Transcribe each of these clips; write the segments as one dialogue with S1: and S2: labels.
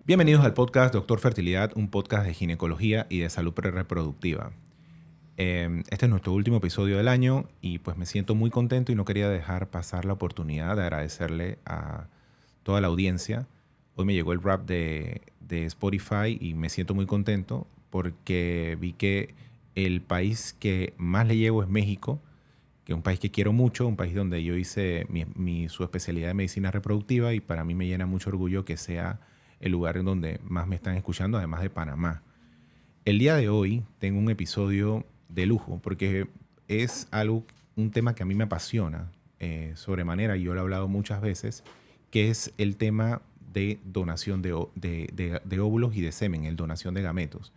S1: Bienvenidos al podcast Doctor Fertilidad, un podcast de ginecología y de salud reproductiva. Este es nuestro último episodio del año y pues me siento muy contento y no quería dejar pasar la oportunidad de agradecerle a toda la audiencia. Hoy me llegó el rap de Spotify y me siento muy contento porque vi que el país que más le llevo es México, que es un país que quiero mucho, un país donde yo hice su especialidad de medicina reproductiva y para mí me llena mucho orgullo que sea el lugar en donde más me están escuchando, además de Panamá. El día de hoy tengo un episodio de lujo porque es un tema que a mí me apasiona sobremanera, y yo lo he hablado muchas veces, que es el tema de donación de óvulos y de semen, el donación de gametos.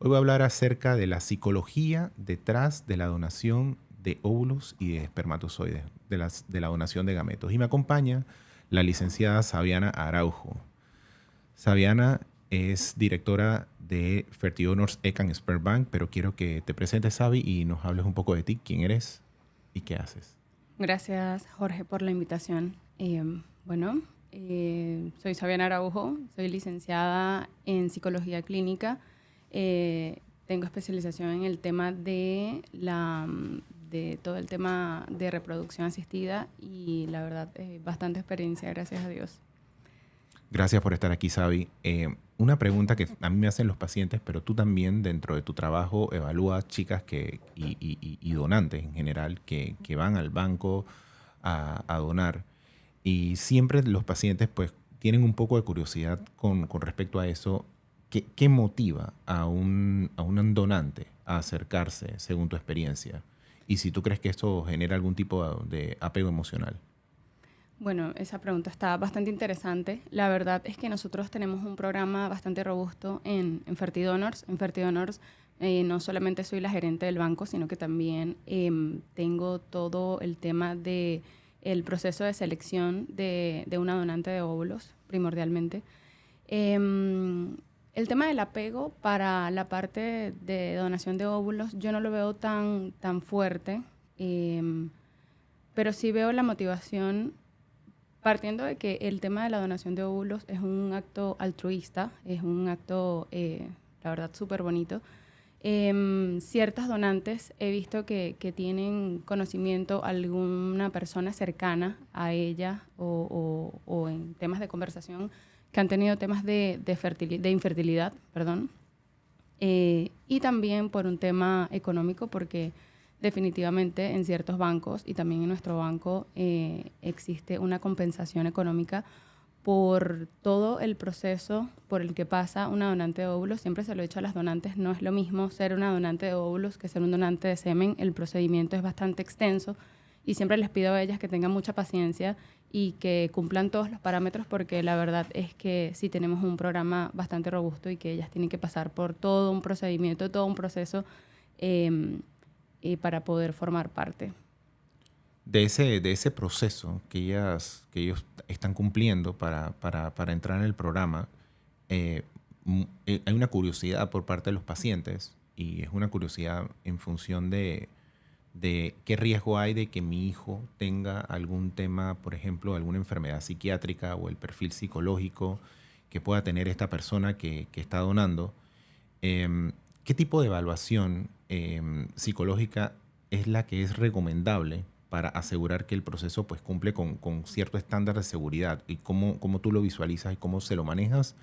S1: Hoy voy a hablar acerca de la psicología detrás de la donación de óvulos y de espermatozoides, de la donación de gametos. Y me acompaña la licenciada Sabiana Araujo. Sabiana es directora de Fertidonors Ecan Sperm Bank, pero quiero que te presentes, Sabi, y nos hables un poco de ti, quién eres y qué haces.
S2: Gracias, Jorge, por la invitación. Soy Sabiana Araujo, soy licenciada en Psicología Clínica. Tengo especialización en el tema de todo el tema de reproducción asistida y la verdad, bastante experiencia, gracias a Dios.
S1: Gracias por estar aquí, Sabi. Una pregunta que a mí me hacen los pacientes, pero tú también dentro de tu trabajo evalúas chicas y donantes en general que van al banco a donar. Y siempre los pacientes pues tienen un poco de curiosidad con respecto a eso. ¿Qué motiva a un donante a acercarse según tu experiencia? Y si tú crees que esto genera algún tipo de apego emocional.
S2: Bueno, esa pregunta está bastante interesante. La verdad es que nosotros tenemos un programa bastante robusto en Fertidonors. En Fertidonors no solamente soy la gerente del banco, sino que también tengo todo el tema de el proceso de selección de una donante de óvulos, primordialmente. El tema del apego para la parte de donación de óvulos, yo no lo veo tan fuerte, pero sí veo la motivación. Partiendo de que el tema de la donación de óvulos es un acto altruista, es un acto, la verdad, súper bonito. Ciertas donantes he visto que tienen conocimiento alguna persona cercana a ella o en temas de conversación que han tenido temas de infertilidad, perdón. Y también por un tema económico, porque definitivamente en ciertos bancos y también en nuestro banco existe una compensación económica por todo el proceso por el que pasa una donante de óvulos. Siempre se lo he dicho a las donantes, no es lo mismo ser una donante de óvulos que ser un donante de semen. El procedimiento es bastante extenso y siempre les pido a ellas que tengan mucha paciencia y que cumplan todos los parámetros, porque la verdad es que sí tenemos un programa bastante robusto y que ellas tienen que pasar por todo un procedimiento, todo un proceso para poder formar parte.
S1: De ese proceso que ellos están cumpliendo para entrar en el programa, hay una curiosidad por parte de los pacientes, y es una curiosidad en función de qué riesgo hay de que mi hijo tenga algún tema, por ejemplo, alguna enfermedad psiquiátrica o el perfil psicológico que pueda tener esta persona que está donando. ¿Qué tipo de evaluación psicológica es la que es recomendable para asegurar que el proceso pues cumple con cierto estándar de seguridad? ¿Y cómo tú lo visualizas y cómo se lo manejas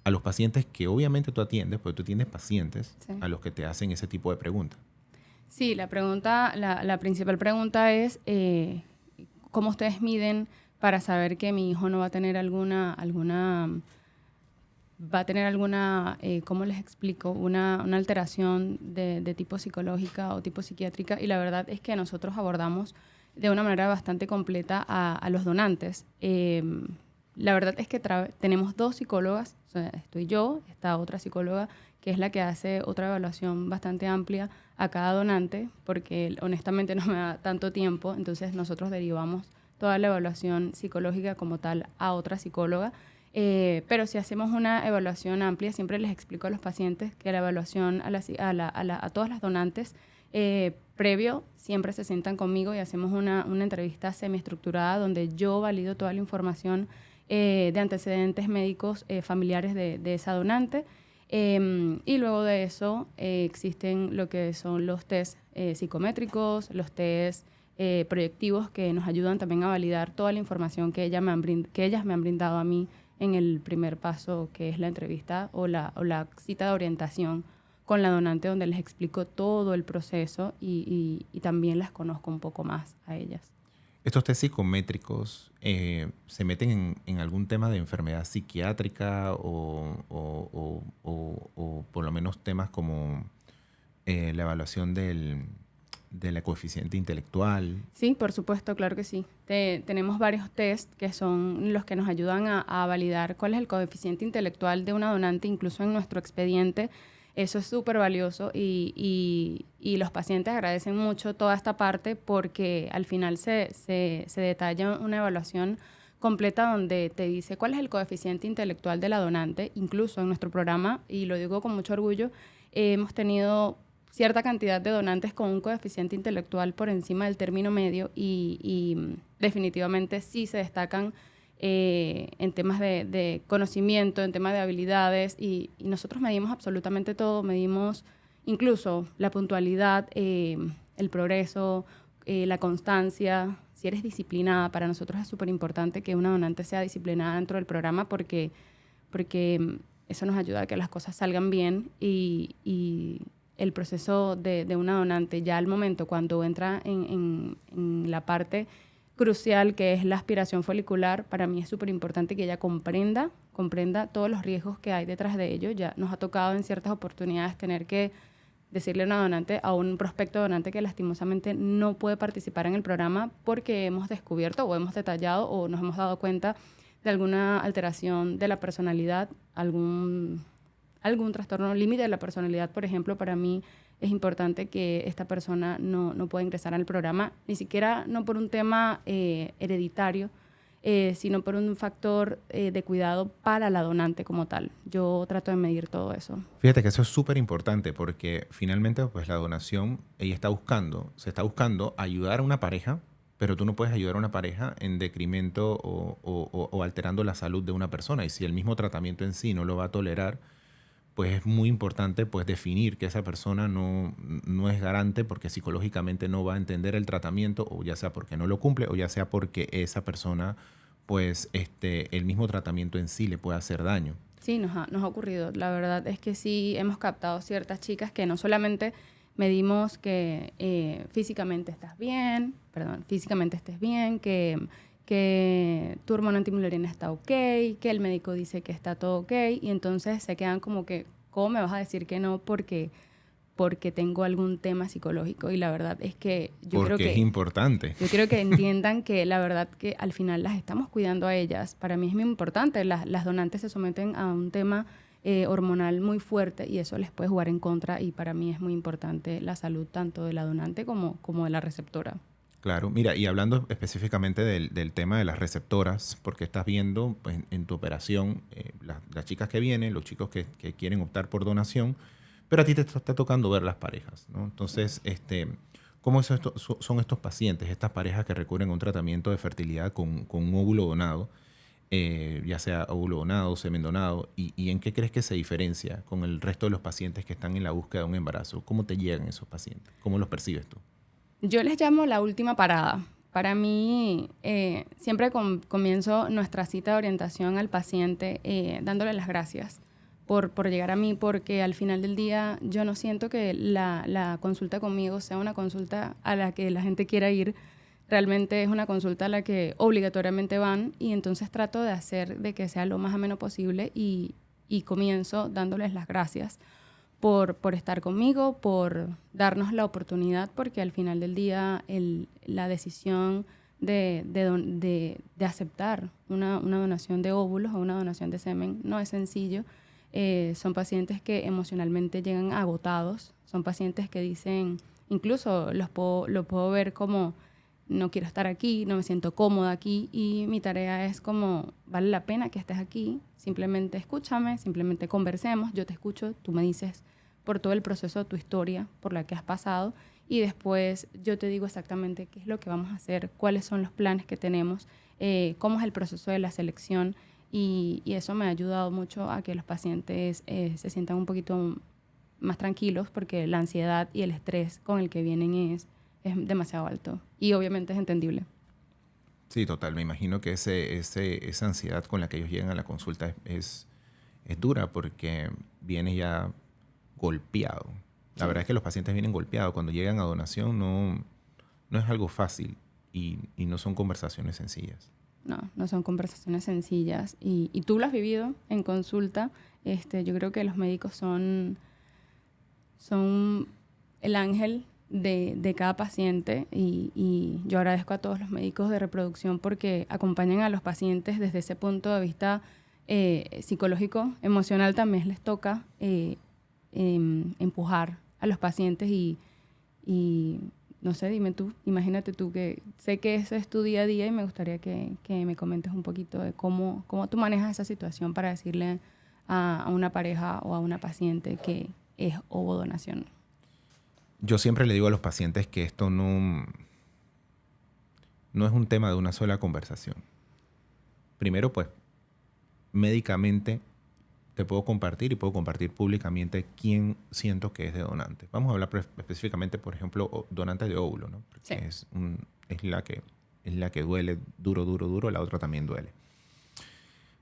S1: a los pacientes que obviamente tú atiendes, porque tú tienes pacientes
S2: Sí.
S1: a los que te hacen ese tipo de preguntas?
S2: Sí, la principal pregunta es ¿cómo ustedes miden para saber que mi hijo no va a tener ¿cómo les explico? Una alteración de tipo psicológica o tipo psiquiátrica? Y la verdad es que nosotros abordamos de una manera bastante completa a los donantes. La verdad es que tenemos dos psicólogas, o sea, estoy yo, está otra psicóloga, que es la que hace otra evaluación bastante amplia a cada donante, porque honestamente no me da tanto tiempo, entonces nosotros derivamos toda la evaluación psicológica como tal a otra psicóloga. Pero si hacemos una evaluación amplia, siempre les explico a los pacientes que la evaluación a todas las donantes previo siempre se sientan conmigo y hacemos una entrevista semiestructurada donde yo valido toda la información de antecedentes médicos familiares de esa donante. Y luego de eso existen lo que son los test psicométricos, los test proyectivos que nos ayudan también a validar toda la información que ellas me han brindado a mí en el primer paso, que es la entrevista o la cita de orientación con la donante, donde les explico todo el proceso y también las conozco un poco más a ellas.
S1: ¿Estos test psicométricos se meten en algún tema de enfermedad psiquiátrica o por lo menos temas como la evaluación del coeficiente intelectual?
S2: Sí, por supuesto, claro que sí. Tenemos varios test que son los que nos ayudan a validar cuál es el coeficiente intelectual de una donante, incluso en nuestro expediente. Eso es súper valioso y los pacientes agradecen mucho toda esta parte porque al final se detalla una evaluación completa donde te dice cuál es el coeficiente intelectual de la donante. Incluso en nuestro programa, y lo digo con mucho orgullo, hemos tenido cierta cantidad de donantes con un coeficiente intelectual por encima del término medio y definitivamente sí se destacan en temas de conocimiento, en temas de habilidades y nosotros medimos absolutamente todo, medimos incluso la puntualidad, el progreso, la constancia. Si eres disciplinada, para nosotros es súper importante que una donante sea disciplinada dentro del programa porque eso nos ayuda a que las cosas salgan bien y el proceso de una donante ya al momento cuando entra en la parte crucial que es la aspiración folicular, para mí es súper importante que ella comprenda todos los riesgos que hay detrás de ello. Ya nos ha tocado en ciertas oportunidades tener que decirle a una donante, a un prospecto donante que lastimosamente no puede participar en el programa porque hemos descubierto o hemos detallado o nos hemos dado cuenta de alguna alteración de la personalidad, algún trastorno límite de la personalidad. Por ejemplo, para mí es importante que esta persona no pueda ingresar al programa, ni siquiera no por un tema hereditario, sino por un factor de cuidado para la donante como tal. Yo trato de medir todo eso.
S1: Fíjate que eso es súper importante porque finalmente pues la donación, se está buscando ayudar a una pareja, pero tú no puedes ayudar a una pareja en decremento o alterando la salud de una persona. Y si el mismo tratamiento en sí no lo va a tolerar, pues es muy importante pues definir que esa persona no es garante porque psicológicamente no va a entender el tratamiento, o ya sea porque no lo cumple o ya sea porque esa persona pues el mismo tratamiento en sí le puede hacer daño.
S2: Sí, nos ha ocurrido. La verdad es que sí hemos captado ciertas chicas que no solamente medimos que físicamente estés bien, que tu hormona antimuleriana está ok, que el médico dice que está todo ok, y entonces se quedan como que, ¿cómo me vas a decir que no? Porque tengo algún tema psicológico. Y la verdad es que
S1: es importante.
S2: Yo quiero que entiendan que la verdad que al final las estamos cuidando a ellas. Para mí es muy importante. Las donantes se someten a un tema hormonal muy fuerte y eso les puede jugar en contra, y para mí es muy importante la salud tanto de la donante como de la receptora.
S1: Claro, mira, y hablando específicamente del tema de las receptoras, porque estás viendo pues, en tu operación las chicas que vienen, los chicos que quieren optar por donación, pero a ti te está tocando ver las parejas, ¿no? Entonces, ¿cómo son estos pacientes, estas parejas que recurren a un tratamiento de fertilidad con un óvulo donado, ya sea óvulo donado, semen donado, y en qué crees que se diferencia con el resto de los pacientes que están en la búsqueda de un embarazo? ¿Cómo te llegan esos pacientes? ¿Cómo los percibes tú?
S2: Yo les llamo la última parada. Para mí, siempre comienzo nuestra cita de orientación al paciente dándole las gracias por llegar a mí, porque al final del día yo no siento que la consulta conmigo sea una consulta a la que la gente quiera ir. Realmente es una consulta a la que obligatoriamente van, y entonces trato de hacer de que sea lo más ameno posible y comienzo dándoles las gracias por estar conmigo, por darnos la oportunidad, porque al final del día la decisión de aceptar una donación de óvulos o una donación de semen no es sencillo. Son pacientes que emocionalmente llegan agotados, son pacientes que dicen, incluso lo puedo ver como, no quiero estar aquí, no me siento cómoda aquí, y mi tarea es como, vale la pena que estés aquí, simplemente escúchame, simplemente conversemos, yo te escucho, tú me dices por todo el proceso, tu historia, por la que has pasado, y después yo te digo exactamente qué es lo que vamos a hacer, cuáles son los planes que tenemos, cómo es el proceso de la selección, y eso me ha ayudado mucho a que los pacientes se sientan un poquito más tranquilos porque la ansiedad y el estrés con el que vienen es demasiado alto y obviamente es entendible.
S1: Sí, total. Me imagino que esa ansiedad con la que ellos llegan a la consulta es dura porque viene ya golpeado. La
S2: Sí.
S1: verdad es que los pacientes vienen golpeados. Cuando llegan a donación no es algo fácil y no son conversaciones sencillas.
S2: No son conversaciones sencillas y tú lo has vivido en consulta. Yo creo que los médicos son el ángel de cada paciente y yo agradezco a todos los médicos de reproducción porque acompañan a los pacientes desde ese punto de vista psicológico, emocional también les toca empujar a los pacientes y no sé, dime tú, imagínate tú que sé que eso es tu día a día y me gustaría que me comentes un poquito de cómo tú manejas esa situación para decirle a una pareja o a una paciente que es ovodonación.
S1: Yo siempre le digo a los pacientes que esto no es un tema de una sola conversación. Primero, pues, médicamente te puedo compartir y puedo compartir públicamente quién siento que es de donante. Vamos a hablar específicamente, por ejemplo, donante de óvulo, ¿no? Porque
S2: Sí.
S1: es la que duele duro, la otra también duele.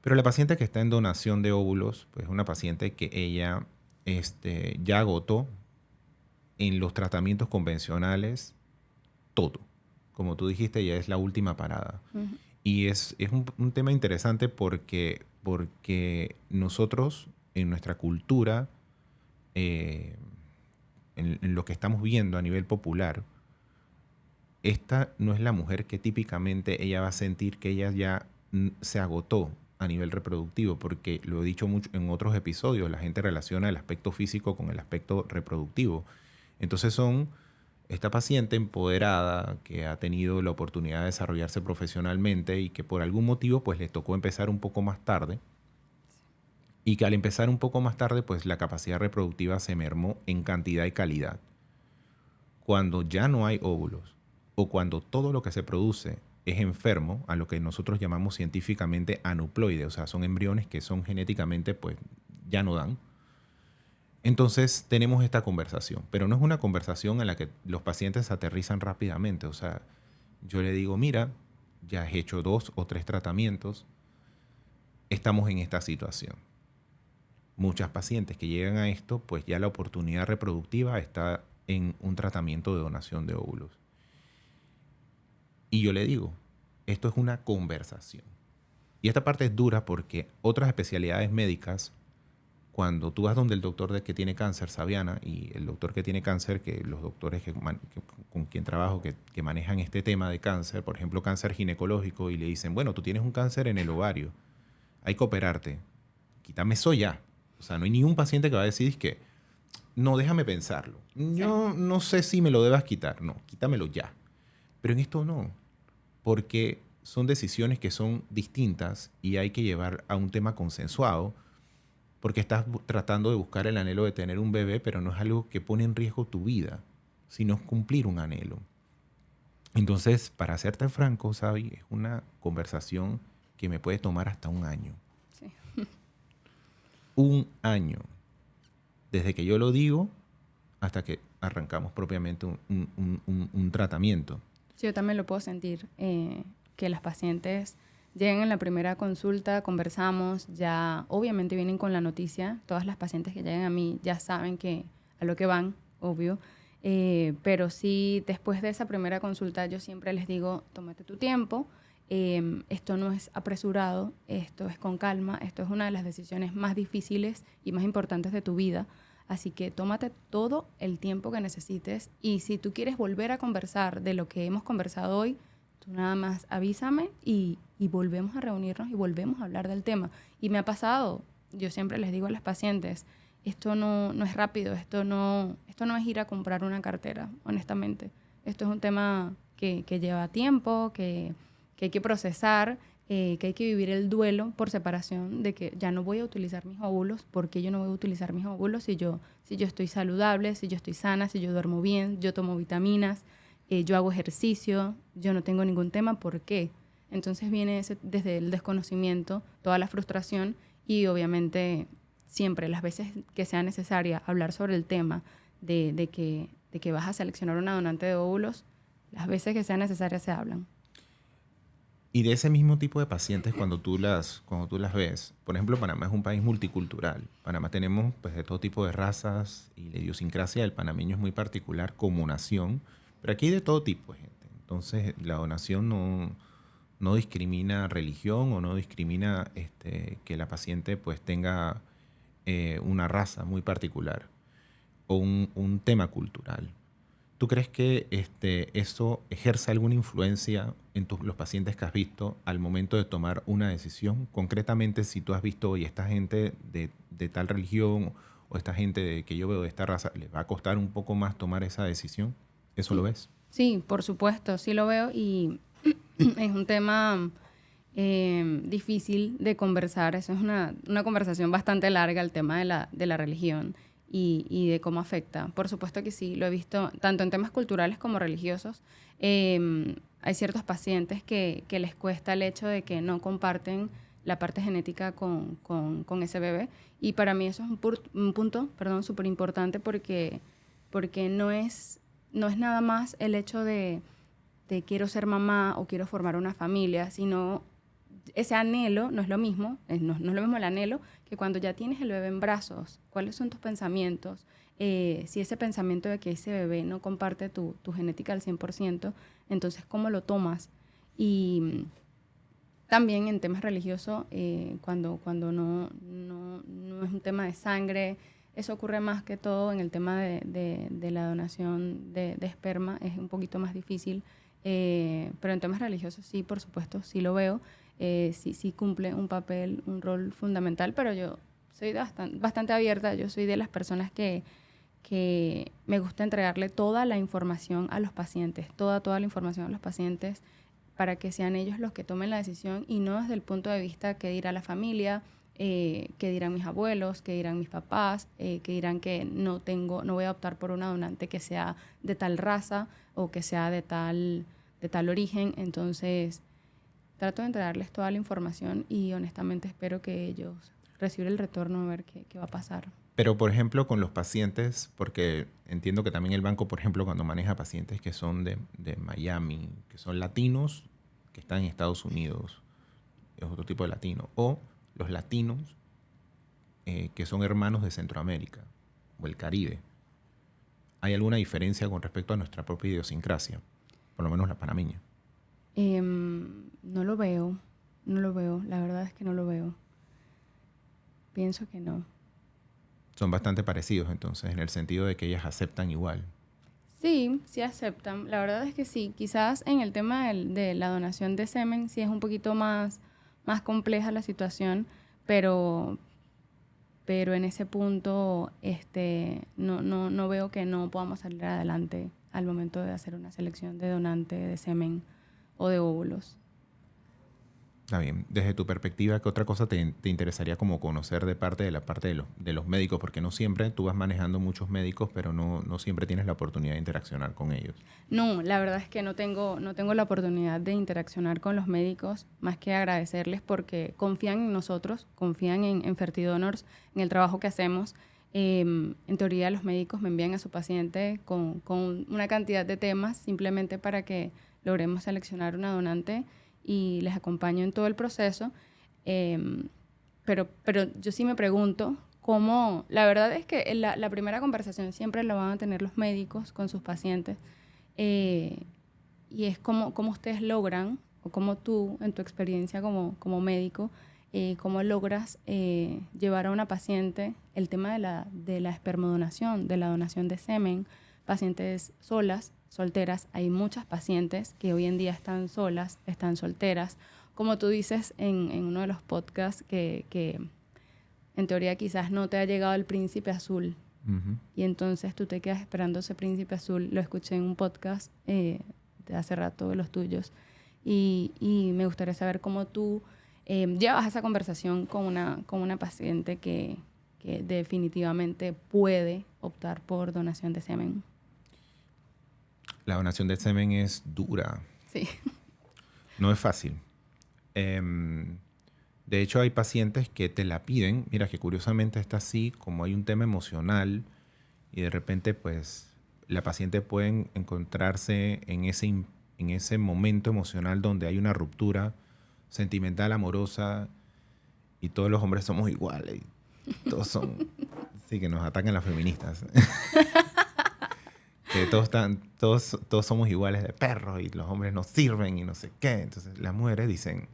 S1: Pero la paciente que está en donación de óvulos, pues es una paciente que ella ya agotó en los tratamientos convencionales todo. Como tú dijiste, ya es la última parada.
S2: Uh-huh.
S1: Y es un tema interesante porque nosotros, en nuestra cultura, en lo que estamos viendo a nivel popular, esta no es la mujer que típicamente ella va a sentir que ella ya se agotó a nivel reproductivo, porque lo he dicho mucho en otros episodios, la gente relaciona el aspecto físico con el aspecto reproductivo. Entonces son esta paciente empoderada que ha tenido la oportunidad de desarrollarse profesionalmente y que por algún motivo pues le tocó empezar un poco más tarde y que al empezar un poco más tarde pues la capacidad reproductiva se mermó en cantidad y calidad. Cuando ya no hay óvulos o cuando todo lo que se produce es enfermo, a lo que nosotros llamamos científicamente anuploide, o sea, son embriones que son genéticamente pues ya no dan. Entonces tenemos esta conversación, pero no es una conversación en la que los pacientes aterrizan rápidamente. O sea, yo le digo, mira, ya has hecho 2 o 3 tratamientos, estamos en esta situación. Muchas pacientes que llegan a esto, pues ya la oportunidad reproductiva está en un tratamiento de donación de óvulos. Y yo le digo, esto es una conversación. Y esta parte es dura porque otras especialidades médicas, cuando tú vas donde el doctor que tiene cáncer, Sabiana, y el doctor que tiene cáncer, que los doctores con quien trabajo que manejan este tema de cáncer, por ejemplo, cáncer ginecológico, y le dicen, bueno, tú tienes un cáncer en el ovario, hay que operarte, quítame eso ya. O sea, no hay ningún paciente que va a decir que, no, déjame pensarlo. Yo no sé si me lo debas quitar. No, quítamelo ya. Pero en esto no, porque son decisiones que son distintas y hay que llevar a un tema consensuado, porque estás tratando de buscar el anhelo de tener un bebé, pero no es algo que pone en riesgo tu vida, sino es cumplir un anhelo. Entonces, para serte franco, Sabi, es una conversación que me puede tomar hasta un año.
S2: Sí.
S1: Un año. Desde que yo lo digo hasta que arrancamos propiamente un tratamiento.
S2: Sí, yo también lo puedo sentir, que las pacientes llegan en la primera consulta, conversamos, ya obviamente vienen con la noticia, todas las pacientes que llegan a mí ya saben que a lo que van, obvio, pero sí, después de esa primera consulta yo siempre les digo, tómate tu tiempo, esto no es apresurado, esto es con calma, esto es una de las decisiones más difíciles y más importantes de tu vida. Así que tómate todo el tiempo que necesites y si tú quieres volver a conversar de lo que hemos conversado hoy, tú nada más avísame y volvemos a reunirnos y volvemos a hablar del tema. Y me ha pasado, yo siempre les digo a las pacientes, esto no es rápido, esto no es ir a comprar una cartera, honestamente. Esto es un tema que lleva tiempo, que hay que procesar, que hay que vivir el duelo por separación de que ya no voy a utilizar mis óvulos. ¿Por qué yo no voy a utilizar mis óvulos si yo estoy saludable, si yo estoy sana, si yo duermo bien, yo tomo vitaminas, yo hago ejercicio, yo no tengo ningún tema? ¿Por qué? Entonces viene desde el desconocimiento, toda la frustración y obviamente siempre las veces que sea necesaria hablar sobre el tema de que vas a seleccionar una donante de óvulos, las veces que sea necesaria se hablan.
S1: Y de ese mismo tipo de pacientes, cuando tú las ves, por ejemplo, Panamá es un país multicultural. Panamá tenemos pues, de todo tipo de razas y la idiosincrasia del panameño es muy particular como nación, pero aquí hay de todo tipo de gente. Entonces, la donación no discrimina religión o no discrimina que la paciente pues, tenga una raza muy particular o un tema cultural. ¿Tú crees que eso ejerce alguna influencia en los pacientes que has visto al momento de tomar una decisión? Concretamente, si tú has visto, oye, esta gente de tal religión o esta gente que yo veo de esta raza, ¿les va a costar un poco más tomar esa decisión? ¿Eso lo ves?
S2: Sí, por supuesto, sí lo veo y es un tema difícil de conversar. Eso es una conversación bastante larga, el tema de la religión y de cómo afecta. Por supuesto que sí, lo he visto tanto en temas culturales como religiosos. Hay ciertos pacientes que les cuesta el hecho de que no comparten la parte genética con ese bebé. Y para mí eso es un punto, súper importante porque no es nada más el hecho de quiero ser mamá o quiero formar una familia, sino ese anhelo no es lo mismo, no es lo mismo el anhelo que cuando ya tienes el bebé en brazos. ¿Cuáles son tus pensamientos? Si ese pensamiento de que ese bebé no comparte tu genética al 100%, entonces ¿cómo lo tomas? Y también en temas religiosos, cuando no es un tema de sangre, eso ocurre más que todo en el tema de la donación de esperma, es un poquito más difícil, pero en temas religiosos sí, por supuesto, sí lo veo, sí cumple un papel, un rol fundamental, pero yo soy bastante abierta, yo soy de las personas que me gusta entregarle toda la información a los pacientes, toda la información a los pacientes, para que sean ellos los que tomen la decisión y no desde el punto de vista que dirá la familia, que dirán mis abuelos, que dirán mis papás, que dirán que no voy a optar por una donante que sea de tal raza o que sea de tal origen. Entonces, trato de entregarles toda la información y honestamente espero que ellos reciban el retorno a ver qué va a pasar.
S1: Pero, por ejemplo, con los pacientes, porque entiendo que también el banco, por ejemplo, cuando maneja pacientes que son de Miami, que son latinos, que están en Estados Unidos, es otro tipo de latino, o los latinos que son hermanos de Centroamérica o el Caribe. ¿Hay alguna diferencia con respecto a nuestra propia idiosincrasia? Por lo menos la panameña.
S2: No lo veo, la verdad es que no lo veo. Pienso que no.
S1: Son bastante parecidos entonces, en el sentido de que ellas aceptan igual.
S2: Sí, sí aceptan. La verdad es que sí. Quizás en el tema de la donación de semen sí es un poquito más compleja la situación, pero en ese punto no veo que no podamos salir adelante al momento de hacer una selección de donante de semen o de óvulos.
S1: Está bien. Desde tu perspectiva, ¿qué otra cosa te interesaría como conocer de parte de los médicos? Porque no siempre tú vas manejando muchos médicos, pero no siempre tienes la oportunidad de interaccionar con ellos.
S2: No, la verdad es que no tengo la oportunidad de interaccionar con los médicos, más que agradecerles porque confían en nosotros, confían en Fertidonors, en el trabajo que hacemos. En teoría, los médicos me envían a su paciente con una cantidad de temas simplemente para que logremos seleccionar una donante y les acompaño en todo el proceso. Pero yo sí me pregunto cómo, la verdad es que la primera conversación siempre la van a tener los médicos con sus pacientes, y es cómo ustedes logran, o cómo tú, en tu experiencia como médico, cómo logras llevar a una paciente el tema de la espermodonación, de la donación de semen, pacientes solas, solteras. Hay muchas pacientes que hoy en día están solas, están solteras. Como tú dices en uno de los podcasts, que en teoría quizás no te ha llegado el príncipe azul.
S1: Uh-huh.
S2: Y entonces tú te quedas esperando ese príncipe azul. Lo escuché en un podcast de hace rato de los tuyos. Y me gustaría saber cómo tú llevas esa conversación con una paciente que definitivamente puede optar por donación de semen.
S1: La donación de semen es dura.
S2: Sí.
S1: No es fácil. De hecho, hay pacientes que te la piden. Mira, que curiosamente está así, como hay un tema emocional y de repente, pues, la paciente puede encontrarse en ese momento emocional donde hay una ruptura sentimental, amorosa, y todos los hombres somos iguales. Todos son... Sí, que nos atacan las feministas. Que todos somos iguales de perros y los hombres no sirven y no sé qué. Entonces las mujeres dicen,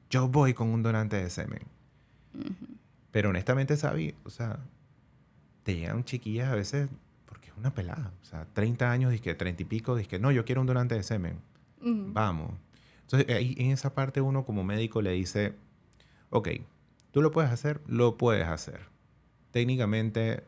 S1: yo voy con un donante de semen. Pero honestamente, Sabi, o sea, te llegan chiquillas a veces porque es una pelada. O sea, 30 años, dizque 30 y pico, dizque no, yo quiero un donante de semen. Vamos. Entonces ahí en esa parte uno como médico le dice, ok, tú lo puedes hacer, técnicamente,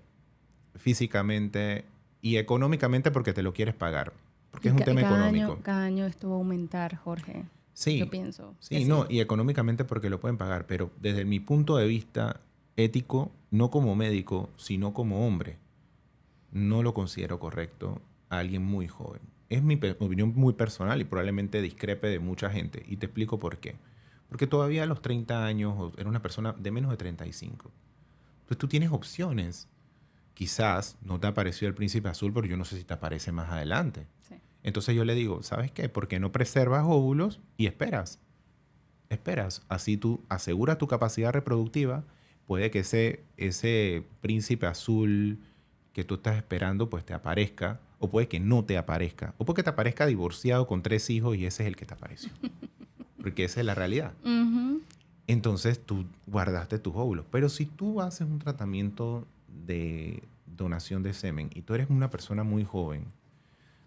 S1: físicamente y económicamente porque te lo quieres pagar. Porque es un tema económico.
S2: Cada año esto va a aumentar, Jorge.
S1: Sí.
S2: Yo pienso.
S1: Sí, no, y económicamente porque lo pueden pagar. Pero desde mi punto de vista ético, no como médico, sino como hombre, no lo considero correcto a alguien muy joven. Es mi opinión muy personal y probablemente discrepe de mucha gente. Y te explico por qué. Porque todavía a los 30 años eres una persona de menos de 35. Entonces tú tienes opciones. Quizás no te apareció el príncipe azul, pero yo no sé si te aparece más adelante.
S2: Sí.
S1: Entonces yo le digo, ¿sabes qué? ¿Por qué no preservas óvulos y esperas? Esperas. Así tú aseguras tu capacidad reproductiva. Puede que ese príncipe azul que tú estás esperando pues te aparezca, o puede que no te aparezca, o puede que te aparezca divorciado con 3 hijos y ese es el que te apareció. Porque esa es la realidad. Entonces tú guardaste tus óvulos. Pero si tú haces un tratamiento de donación de semen y tú eres una persona muy joven,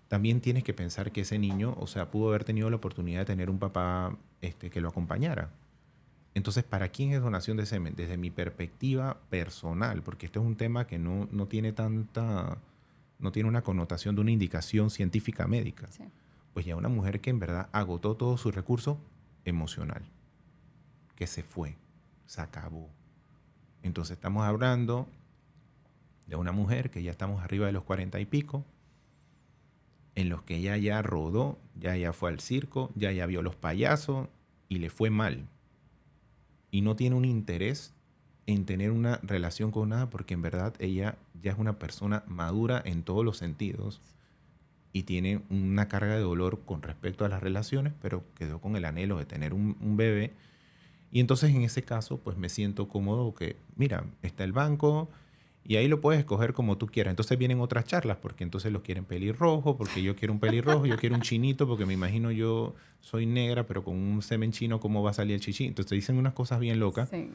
S1: también tienes que pensar que ese niño, o sea, pudo haber tenido la oportunidad de tener un papá que lo acompañara. Entonces, ¿para quién es donación de semen? Desde mi perspectiva personal, porque este es un tema que no tiene no tiene una connotación de una indicación científica médica.
S2: Sí.
S1: Pues ya una mujer que en verdad agotó todo su recurso emocional, que se fue, se acabó. Entonces estamos hablando de una mujer que ya estamos arriba de los 40 y pico, en los que ella ya rodó, ya fue al circo, ya vio los payasos y le fue mal. Y no tiene un interés en tener una relación con nada porque en verdad ella ya es una persona madura en todos los sentidos y tiene una carga de dolor con respecto a las relaciones, pero quedó con el anhelo de tener un bebé. Y entonces en ese caso pues me siento cómodo que, mira, está el banco y ahí lo puedes escoger como tú quieras. Entonces vienen otras charlas porque entonces los quieren pelirrojo, porque yo quiero un pelirrojo, yo quiero un chinito, porque me imagino yo soy negra, pero con un semen chino, ¿cómo va a salir el chichi? Entonces te dicen unas cosas bien locas.
S2: Sí.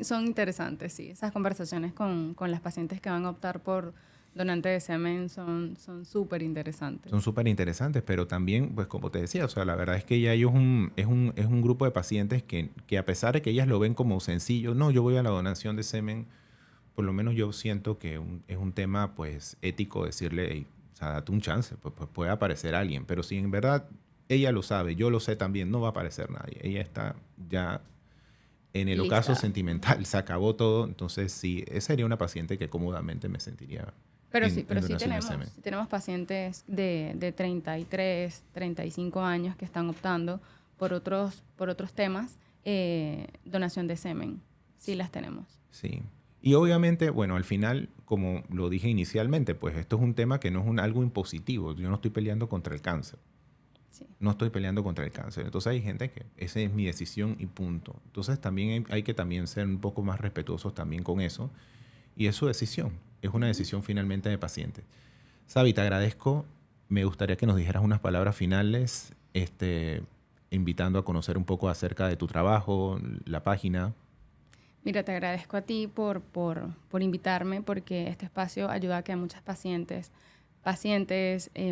S2: Son interesantes, sí. Esas conversaciones con las pacientes que van a optar por donante de semen son súper interesantes.
S1: Son súper interesantes, pero también, pues como te decía, o sea, la verdad es que ya ellos es un grupo de pacientes que a pesar de que ellas lo ven como sencillo, no, yo voy a la donación de semen, por lo menos yo siento que es un tema pues ético decirle, hey, o sea, date un chance, pues puede aparecer alguien, pero si en verdad ella lo sabe, yo lo sé también, no va a aparecer nadie. Ella está ya en el
S2: Lista.
S1: ocaso sentimental, se acabó todo, entonces sí, esa sería una paciente que cómodamente me sentiría
S2: Pero
S1: en
S2: sí
S1: donación de semen.
S2: tenemos pacientes de 33, 35 años que están optando por otros temas, donación de semen. Sí las tenemos.
S1: Sí. Y obviamente, bueno, al final, como lo dije inicialmente, pues esto es un tema que no es algo impositivo. Yo no estoy peleando contra el cáncer.
S2: Sí.
S1: No estoy peleando contra el cáncer. Entonces hay gente que esa es mi decisión y punto. Entonces también hay que también ser un poco más respetuosos también con eso. Y es su decisión. Es una decisión finalmente de paciente. Sabi, te agradezco. Me gustaría que nos dijeras unas palabras finales, invitando a conocer un poco acerca de tu trabajo, la página.
S2: Mira, te agradezco a ti por invitarme, porque este espacio ayuda a que muchas pacientes,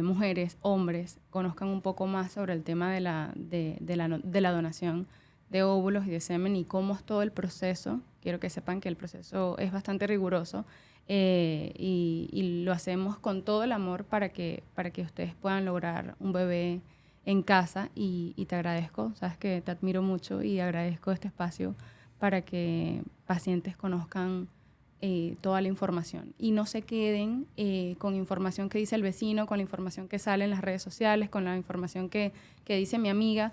S2: mujeres, hombres, conozcan un poco más sobre el tema de la donación de óvulos y de semen y cómo es todo el proceso. Quiero que sepan que el proceso es bastante riguroso y lo hacemos con todo el amor para que ustedes puedan lograr un bebé en casa y te agradezco, sabes que te admiro mucho y agradezco este espacio para que pacientes conozcan toda la información y no se queden con información que dice el vecino, con la información que sale en las redes sociales, con la información que dice mi amiga.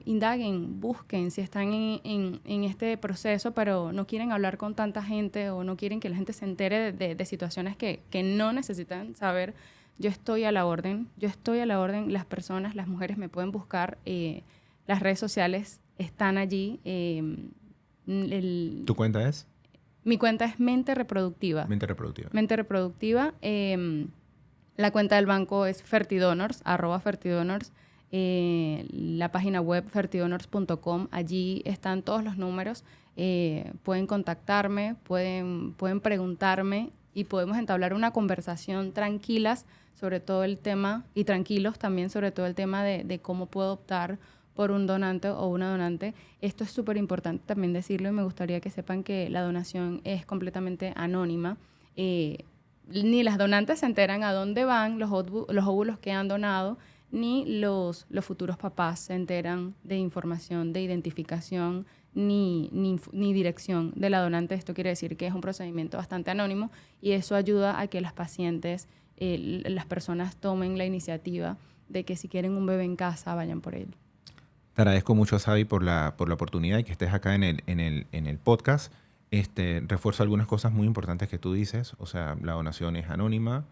S2: indaguen, busquen si están en este proceso, pero no quieren hablar con tanta gente o no quieren que la gente se entere de situaciones que no necesitan saber. Yo estoy a la orden, las personas, las mujeres me pueden buscar, las redes sociales están allí.
S1: ¿Tu cuenta es?
S2: Mi cuenta es Mente Reproductiva.
S1: Mente Reproductiva.
S2: Mente Reproductiva. La cuenta del banco es Fertidonors, @Fertidonors. La página web fertidonors.com, allí están todos los números. Pueden contactarme, pueden preguntarme y podemos entablar una conversación tranquilas sobre todo el tema, y tranquilos también sobre todo el tema de cómo puedo optar por un donante o una donante. Esto es súper importante también decirlo y me gustaría que sepan que la donación es completamente anónima. Ni las donantes se enteran a dónde van los óvulos que han donado, ni los futuros papás se enteran de información, de identificación, ni dirección de la donante. Esto quiere decir que es un procedimiento bastante anónimo y eso ayuda a que las pacientes, las personas tomen la iniciativa de que si quieren un bebé en casa, vayan por él.
S1: Te agradezco mucho, Sabi, por la oportunidad y que estés acá en el podcast. Refuerzo algunas cosas muy importantes que tú dices. O sea, la donación es anónima.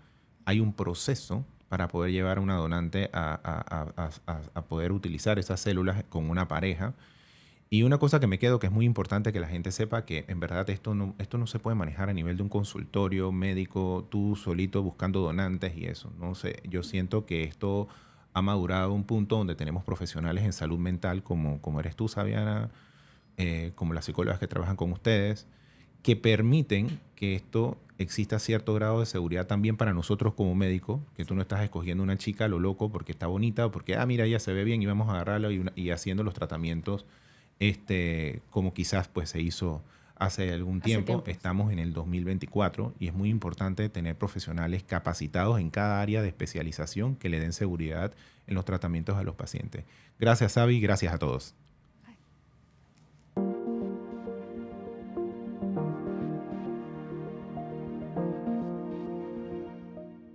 S1: Hay un proceso para poder llevar a una donante a poder utilizar esas células con una pareja. Y una cosa que me quedo que es muy importante que la gente sepa, que en verdad esto no se puede manejar a nivel de un consultorio médico, tú solito buscando donantes y eso. No sé, yo siento que esto ha madurado a un punto donde tenemos profesionales en salud mental como eres tú, Sabiana, como las psicólogas que trabajan con ustedes, que permiten que esto exista cierto grado de seguridad también para nosotros como médicos, que tú no estás escogiendo una chica a lo loco porque está bonita o porque, mira, ella se ve bien y vamos a agarrarla y haciendo los tratamientos como quizás pues se hizo hace algún tiempo. Estamos en el 2024 y es muy importante tener profesionales capacitados en cada área de especialización que le den seguridad en los tratamientos a los pacientes. Gracias, Sabi, gracias a todos.